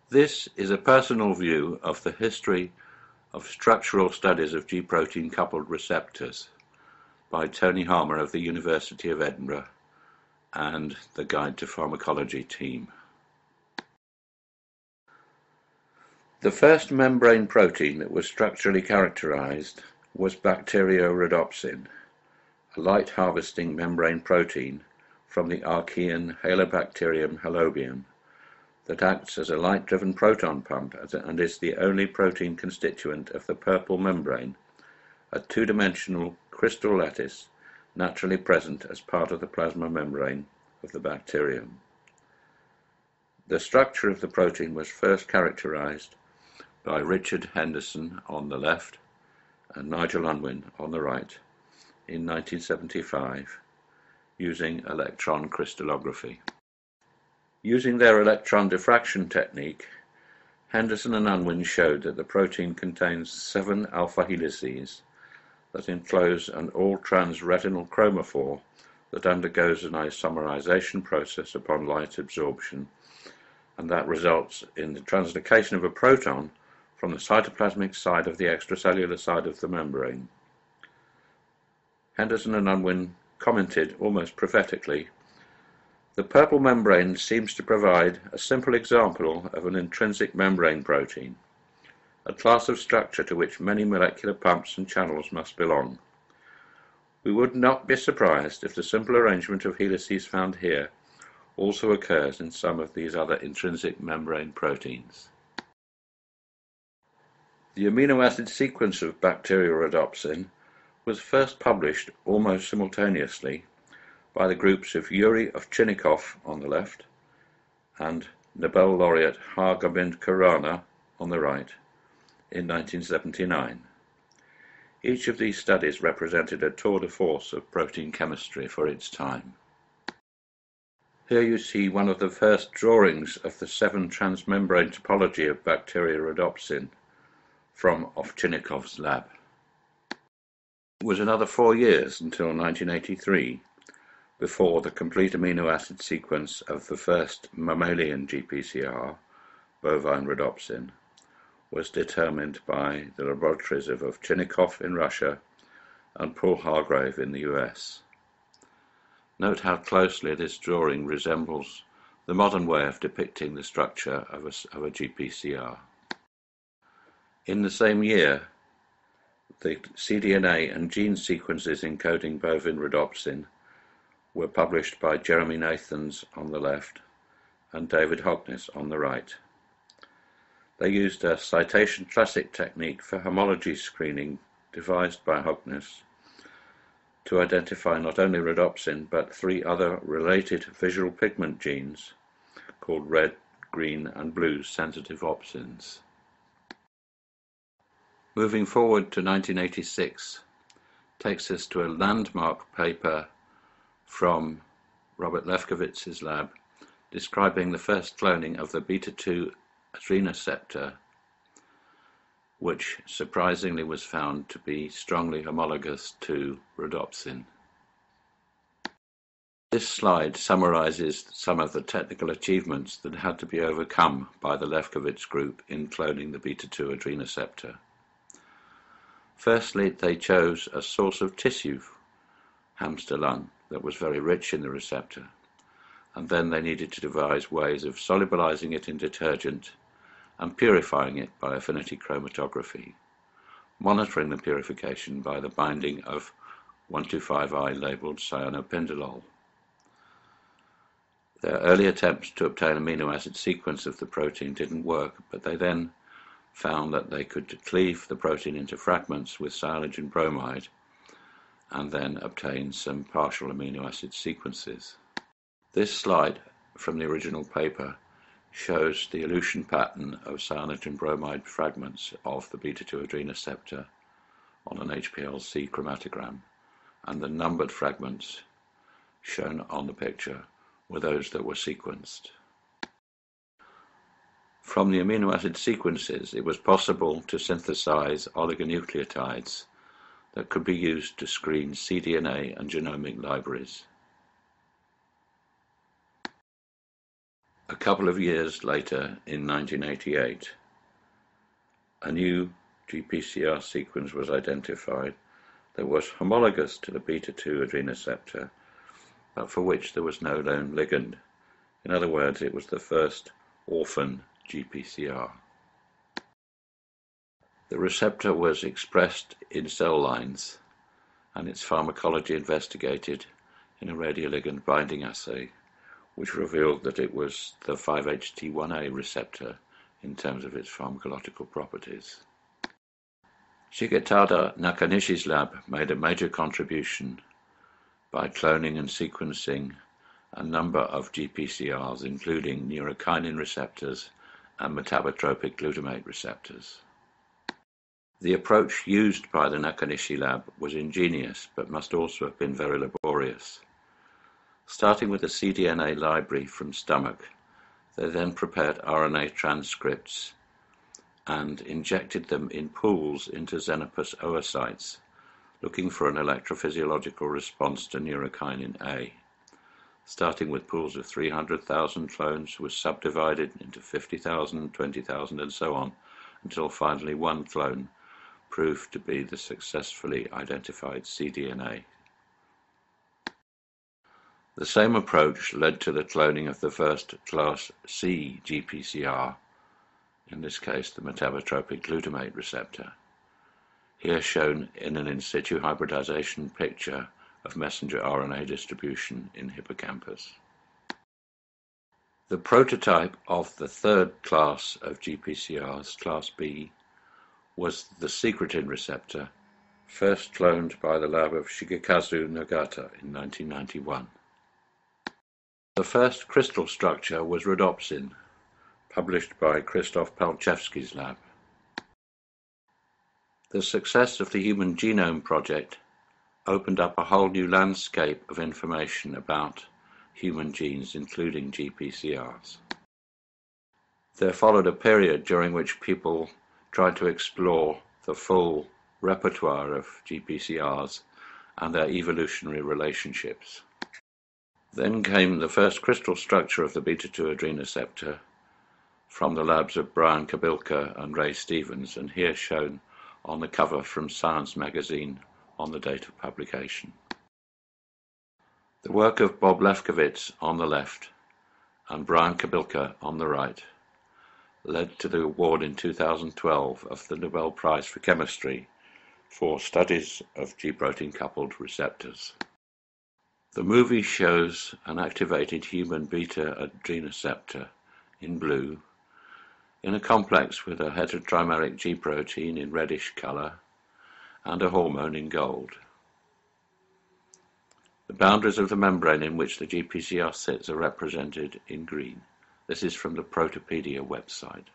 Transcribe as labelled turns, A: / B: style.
A: This is a personal view of the history of structural studies of G-protein coupled receptors by Tony Harmer of the University of Edinburgh and the Guide to Pharmacology team. The first membrane protein that was structurally characterized was bacteriorhodopsin, a light harvesting membrane protein from the Archean Halobacterium halobium that acts as a light-driven proton pump and is the only protein constituent of the purple membrane, a two-dimensional crystal lattice naturally present as part of the plasma membrane of the bacterium. The structure of the protein was first characterized by Richard Henderson on the left and Nigel Unwin on the right in 1975 using electron crystallography. Using their electron diffraction technique, Henderson and Unwin showed that the protein contains 7 alpha helices that enclose an all-trans retinal chromophore that undergoes an isomerization process upon light absorption, and that results in the translocation of a proton from the cytoplasmic side of the extracellular side of the membrane. Henderson and Unwin commented almost prophetically, "The purple membrane seems to provide a simple example of an intrinsic membrane protein, a class of structure to which many molecular pumps and channels must belong. We would not be surprised if the simple arrangement of helices found here also occurs in some of these other intrinsic membrane proteins." The amino acid sequence of bacteriorhodopsin was first published almost simultaneously by the groups of Yuri Ovchinnikov on the left and Nobel laureate Har-Gobind Khurana on the right in 1979. Each of these studies represented a tour de force of protein chemistry for its time. Here you see one of the first drawings of the 7 transmembrane topology of bacteriorhodopsin from Ovchinnikov's lab. It was another 4 years until 1983 before the complete amino acid sequence of the first mammalian GPCR, bovine rhodopsin, was determined by the laboratories of Ovchinnikov in Russia and Paul Hargrave in the US. Note how closely this drawing resembles the modern way of depicting the structure of a GPCR. In the same year, the cDNA and gene sequences encoding bovine rhodopsin were published by Jeremy Nathans on the left and David Hogness on the right. They used a citation classic technique for homology screening devised by Hogness to identify not only rhodopsin but 3 other related visual pigment genes called red, green and blue sensitive opsins. Moving forward to 1986 takes us to a landmark paper from Robert Lefkowitz's lab describing the first cloning of the beta-2 adrenoceptor, which surprisingly was found to be strongly homologous to rhodopsin. This slide summarizes some of the technical achievements that had to be overcome by the Lefkowitz group in cloning the beta-2 adrenoceptor. Firstly, they chose a source of tissue, hamster lung, that was very rich in the receptor, and then they needed to devise ways of solubilizing it in detergent and purifying it by affinity chromatography, monitoring the purification by the binding of 1,2,5-I labeled cyanopindolol. Their early attempts to obtain amino acid sequence of the protein didn't work, but they then found that they could cleave the protein into fragments with cyanogen bromide and then obtain some partial amino acid sequences. This slide from the original paper shows the elution pattern of cyanogen bromide fragments of the beta-2 adrenoceptor on an HPLC chromatogram, and the numbered fragments shown on the picture were those that were sequenced. From the amino acid sequences, it was possible to synthesize oligonucleotides that could be used to screen cDNA and genomic libraries. A couple of years later, in 1988, a new GPCR sequence was identified that was homologous to the beta-2 adrenoceptor, but for which there was no known ligand. In other words, it was the first orphan GPCR. The receptor was expressed in cell lines and its pharmacology investigated in a radioligand binding assay, which revealed that it was the 5-HT1A receptor in terms of its pharmacological properties. Shigetada Nakanishi's lab made a major contribution by cloning and sequencing a number of GPCRs, including neurokinin receptors and metabotropic glutamate receptors. The approach used by the Nakanishi lab was ingenious, but must also have been very laborious. Starting with a cDNA library from stomach, they then prepared RNA transcripts and injected them in pools into Xenopus oocytes, looking for an electrophysiological response to neurokinin A. Starting with pools of 300,000 clones, was subdivided into 50,000, 20,000, and so on, until finally one clone proved to be the successfully identified cDNA. The same approach led to the cloning of the first class C GPCR, in this case the metabotropic glutamate receptor, here shown in an in situ hybridization picture of messenger RNA distribution in hippocampus. The prototype of the third class of GPCRs, class B, was the secretin receptor, first cloned by the lab of Shigekazu Nagata in 1991. The first crystal structure was rhodopsin, published by Krzysztof Palczewski's lab. The success of the Human Genome Project opened up a whole new landscape of information about human genes, including GPCRs. There followed a period during which people tried to explore the full repertoire of GPCRs and their evolutionary relationships. Then came the first crystal structure of the beta-2 adrenoceptor from the labs of Brian Kabilka and Ray Stevens, and here shown on the cover from Science magazine on the date of publication. The work of Bob Lefkowitz on the left and Brian Kabilka on the right led to the award in 2012 of the Nobel Prize for Chemistry for studies of G-protein coupled receptors. The movie shows an activated human beta adrenoceptor in blue in a complex with a heterotrimeric G protein in reddish color and a hormone in gold. The boundaries of the membrane in which the GPCR sits are represented in green. This is from the Protopedia website.